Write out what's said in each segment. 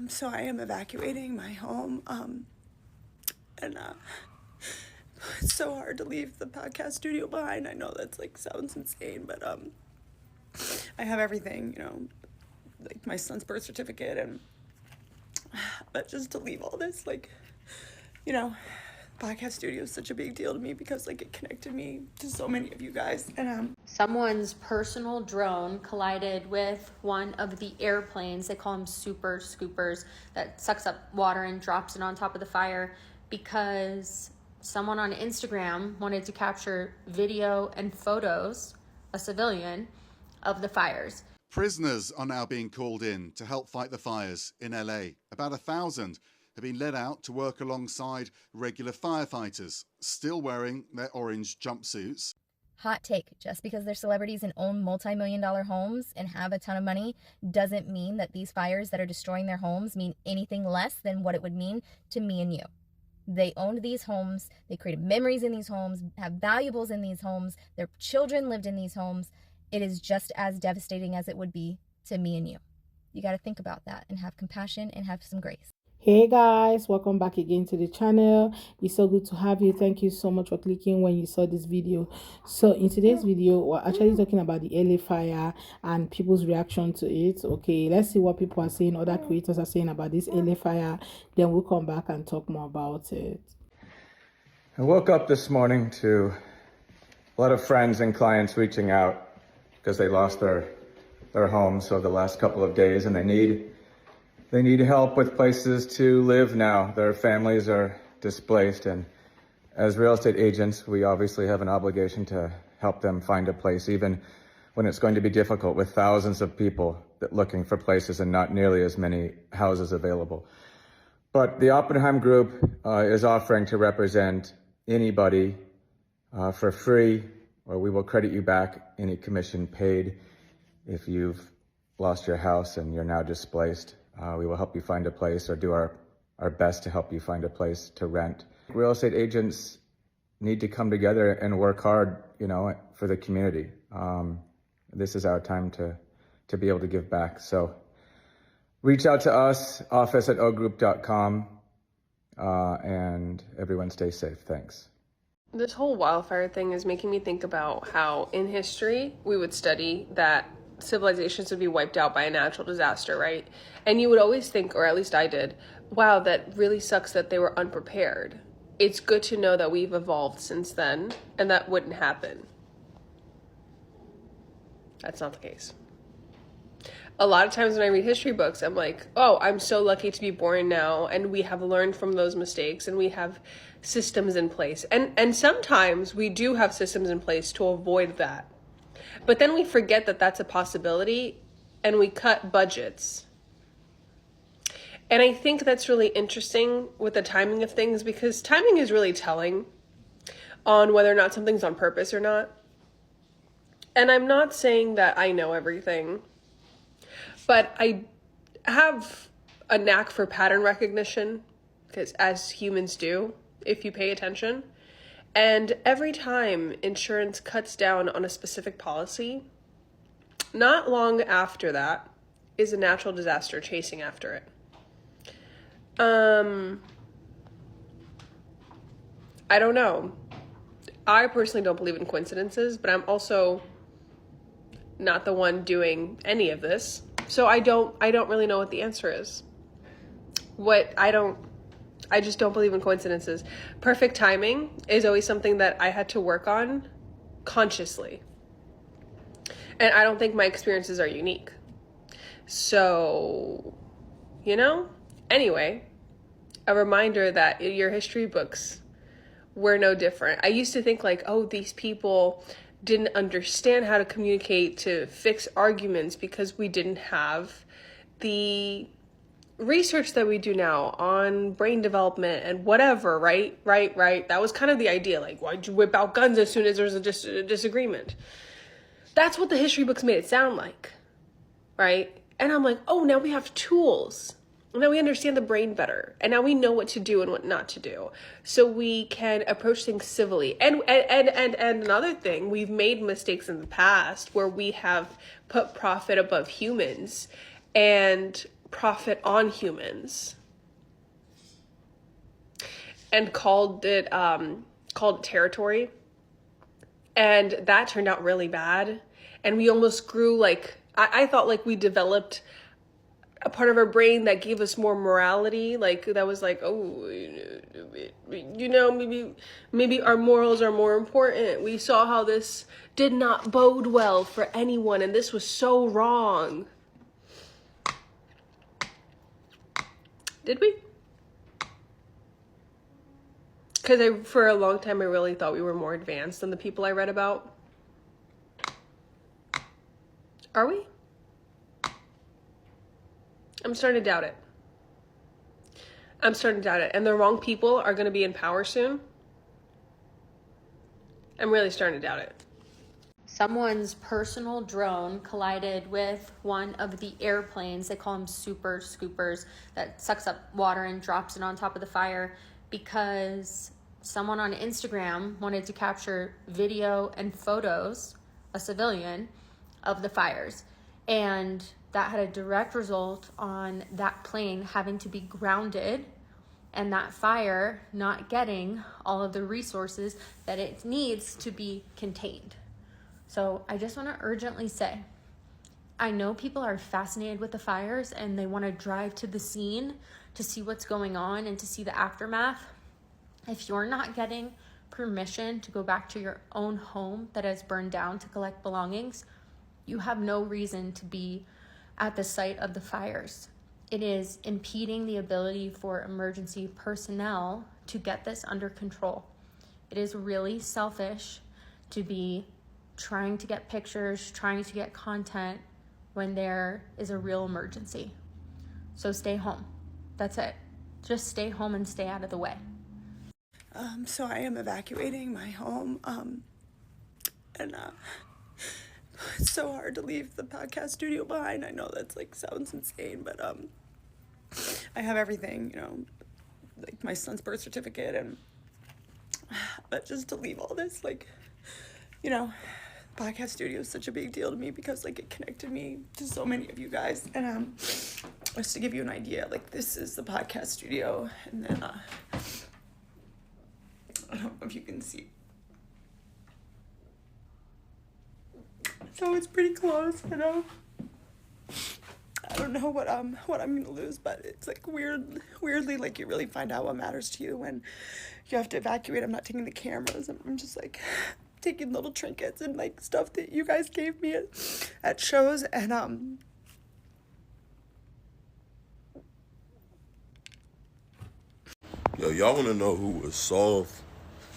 So I am evacuating my home. And it's so hard to leave the podcast studio behind. I know that's like sounds insane, but I have everything, like my son's birth certificate, and but just to leave all this, like, you know, podcast studio is such a big deal to me because like it connected me to so many of you guys. And someone's personal drone collided with one of the airplanes, they call them super scoopers, that sucks up water and drops it on top of the fire, because someone on Instagram wanted to capture video and photos, a civilian, of the fires. Prisoners are now being called in to help fight the fires in LA. About 1,000 have been led out to work alongside regular firefighters, still wearing their orange jumpsuits. Hot take, just because they're celebrities and own multi-million-dollar homes and have a ton of money doesn't mean that these fires that are destroying their homes mean anything less than what it would mean to me and you. They owned these homes, they created memories in these homes, have valuables in these homes, their children lived in these homes. It is just as devastating as it would be to me and you. You got to think about that and have compassion and have some grace. Hey guys, welcome back again to the channel. It's so good to have you. Thank you so much for clicking when you saw this video. So in today's video, we're actually talking about the LA fire and people's reaction to it. Okay, let's see what people are saying, other creators are saying about this LA fire. Then we'll come back and talk more about it. I woke up this morning to a lot of friends and clients reaching out because they lost their homes over the last couple of days, and they need help with places to live now. Their families are displaced, and as real estate agents, we obviously have an obligation to help them find a place, even when it's going to be difficult with thousands of people looking for places and not nearly as many houses available. But the Oppenheim Group is offering to represent anybody for free, or we will credit you back any commission paid if you've lost your house and you're now displaced. We will help you find a place, or do our best to help you find a place to rent. Real estate agents need to come together and work hard, for the community. This is our time to be able to give back. So reach out to us, office@ogroup.com, and everyone stay safe. Thanks. This whole wildfire thing is making me think about how in history we would study that civilizations would be wiped out by a natural disaster, right? And you would always think, or at least I did, wow, that really sucks that they were unprepared. It's good to know that we've evolved since then and that wouldn't happen. That's not the case. A lot of times when I read history books, I'm like, oh, I'm so lucky to be born now, and we have learned from those mistakes, and we have systems in place. And sometimes we do have systems in place to avoid that. But then we forget that that's a possibility, and we cut budgets. And I think that's really interesting with the timing of things, because timing is really telling on whether or not something's on purpose or not. And I'm not saying that I know everything, but I have a knack for pattern recognition, because as humans do, if you pay attention. And every time insurance cuts down on a specific policy, not long after that is a natural disaster chasing after it. I don't know. I personally don't believe in coincidences, but I'm also not the one doing any of this. So I don't really know what the answer is. I just don't believe in coincidences. Perfect timing is always something that I had to work on consciously. And I don't think my experiences are unique. So, anyway, a reminder that your history books were no different. I used to think like, oh, these people didn't understand how to communicate to fix arguments because we didn't have the research that we do now on brain development and whatever, right? That was kind of the idea. Like, why'd you whip out guns as soon as there's a disagreement? That's what the history books made it sound like, right? And I'm like, oh, now we have tools. Now we understand the brain better. And now we know what to do and what not to do. So we can approach things civilly. And another thing, we've made mistakes in the past where we have put profit above humans and profit on humans and called it territory. And that turned out really bad. And we almost grew like, I thought like we developed a part of our brain that gave us more morality. Like that was like, oh, maybe our morals are more important. We saw how this did not bode well for anyone. And this was so wrong. Did we? Because for a long time, I really thought we were more advanced than the people I read about. Are we? I'm starting to doubt it. And the wrong people are going to be in power soon. I'm really starting to doubt it. Someone's personal drone collided with one of the airplanes, they call them super scoopers, that sucks up water and drops it on top of the fire, because someone on Instagram wanted to capture video and photos, a civilian, of the fires. And that had a direct result on that plane having to be grounded and that fire not getting all of the resources that it needs to be contained. So I just want to urgently say, I know people are fascinated with the fires and they want to drive to the scene to see what's going on and to see the aftermath. If you're not getting permission to go back to your own home that has burned down to collect belongings, you have no reason to be at the site of the fires. It is impeding the ability for emergency personnel to get this under control. It is really selfish to be trying to get pictures, trying to get content when there is a real emergency. So stay home. That's it. Just stay home and stay out of the way. So I am evacuating my home, and it's so hard to leave the podcast studio behind. I know that's like sounds insane, but I have everything, you know, like my son's birth certificate, and but just to leave all this, like, you know, podcast studio is such a big deal to me because like it connected me to so many of you guys, and just to give you an idea, like this is the podcast studio, and then I don't know if you can see. So it's pretty close, you know. I don't know what I'm gonna lose, but it's like weirdly like you really find out what matters to you when you have to evacuate. I'm not taking the cameras. I'm just like taking little trinkets and like stuff that you guys gave me at shows, and Yo, y'all want to know who would solve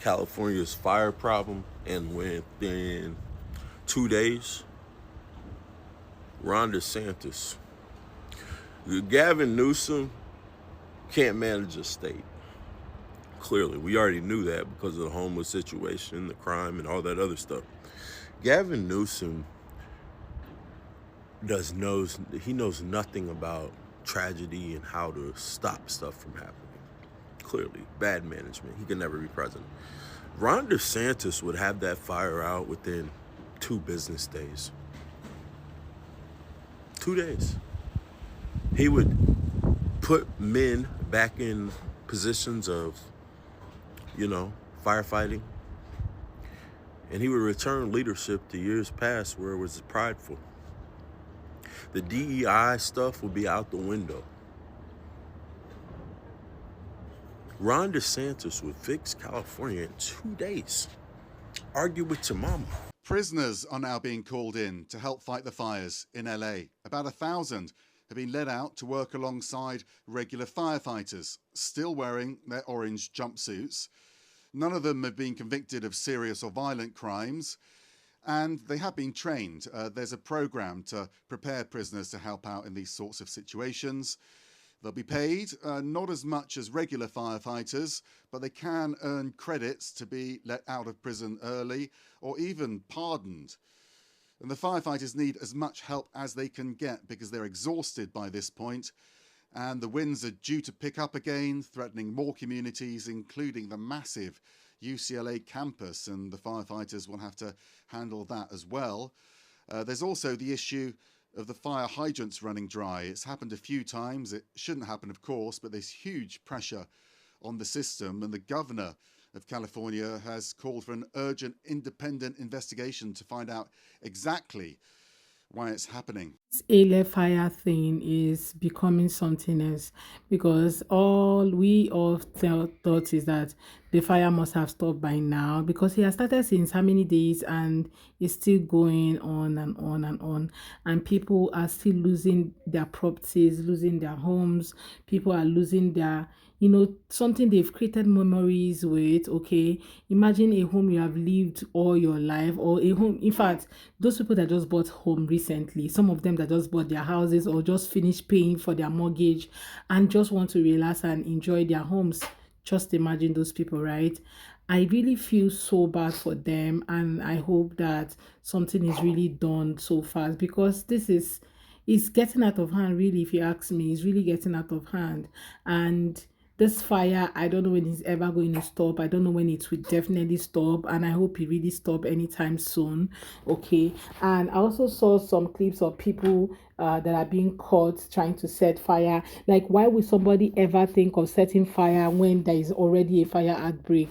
California's fire problem and within 2 days? Ron DeSantis. Gavin Newsom can't manage a state. Clearly, we already knew that because of the homeless situation, the crime, and all that other stuff. Gavin Newsom knows nothing about tragedy and how to stop stuff from happening. Clearly, bad management. He could never be president. Ron DeSantis would have that fire out within 2 business days. 2 days. He would put men back in positions of, you know, firefighting. And he would return leadership to years past where it was prideful. The DEI stuff would be out the window. Ron DeSantis would fix California in 2 days. Argue with your mama. Prisoners are now being called in to help fight the fires in LA. About 1,000 have been led out to work alongside regular firefighters, still wearing their orange jumpsuits. None of them have been convicted of serious or violent crimes, and they have been trained. There's a program to prepare prisoners to help out in these sorts of situations. They'll be paid not as much as regular firefighters, but they can earn credits to be let out of prison early or even pardoned. And the firefighters need as much help as they can get because they're exhausted by this point, and the winds are due to pick up again, threatening more communities, including the massive UCLA campus, and the firefighters will have to handle that as well. There's also the issue of the fire hydrants running dry. It's happened a few times. It shouldn't happen, of course, but there's huge pressure on the system, and the governor of California has called for an urgent independent investigation to find out exactly why it's happening. This LA fire thing is becoming something else, because all we all thought is that the fire must have stopped by now, because it has started since how many days and it's still going on and on and on, and people are still losing their properties, losing their homes. People are losing their, you know, something they've created memories with. Okay, imagine a home you have lived all your life, or a home, in fact, those people that just bought home recently, some of them that just bought their houses or just finished paying for their mortgage and just want to relax and enjoy their homes. Just imagine those people, right? I really feel so bad for them, and I hope that something is really done so fast, because this is, it's getting out of hand, really. If you ask me, it's really getting out of hand. And this fire, I don't know when it's ever going to stop. I don't know when it will definitely stop, and I hope it really stop anytime soon. Okay, and I also saw some clips of people that are being caught trying to set fire. Like, why would somebody ever think of setting fire when there is already a fire outbreak?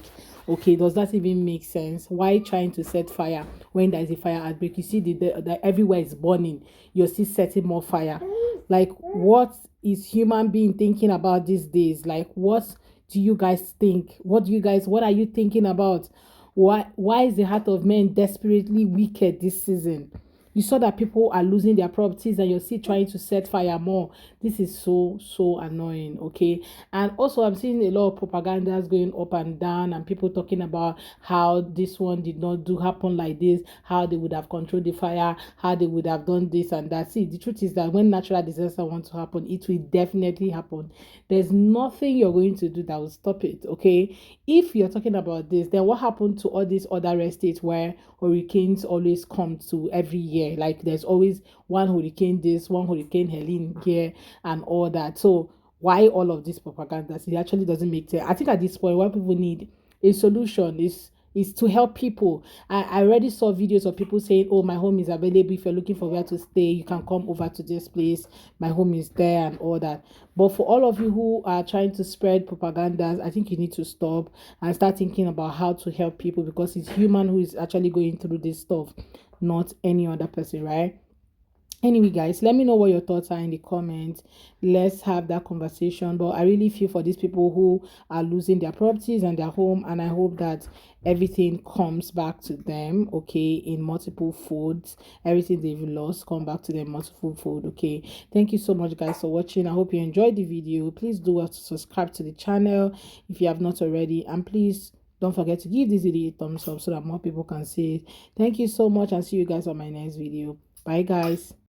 Okay, does that even make sense? Why trying to set fire when there is a fire outbreak? You see the everywhere is burning, you're still setting more fire. Like, what is human being thinking about these days? Like, what do you guys think? What are you thinking about? Why is the heart of men desperately wicked this season? You saw that people are losing their properties and you're still trying to set fire more. This is so annoying. Okay, and also I'm seeing a lot of propagandas going up and down, and people talking about how this one did not happen like this, how they would have controlled the fire, how they would have done this and that. See, the truth is that when natural disaster wants to happen, it will definitely happen. There's nothing you're going to do that will stop it. Okay, if you're talking about this, then what happened to all these other estates where hurricanes always come to every year? Like, there's always one hurricane this, one hurricane Helene here and all that. So why all of this propaganda? It actually doesn't make sense. I think at this point what people need a solution is to help people. I already saw videos of people saying, oh, my home is available. If you're looking for where to stay, you can come over to this place. My home is there and all that. But for all of you who are trying to spread propagandas, I think you need to stop and start thinking about how to help people, because it's human who is actually going through this stuff, not any other person, right? Anyway, guys, let me know what your thoughts are in the comments. Let's have that conversation. But I really feel for these people who are losing their properties and their home, and I hope that everything comes back to them, okay, in multiple folds. Everything they've lost come back to them multiple fold. Okay, thank you so much, guys, for watching. I hope you enjoyed the video. Please do well to subscribe to the channel if you have not already, and please don't forget to give this video a thumbs up so that more people can see it. Thank you so much, and see you guys on my next video. Bye, guys.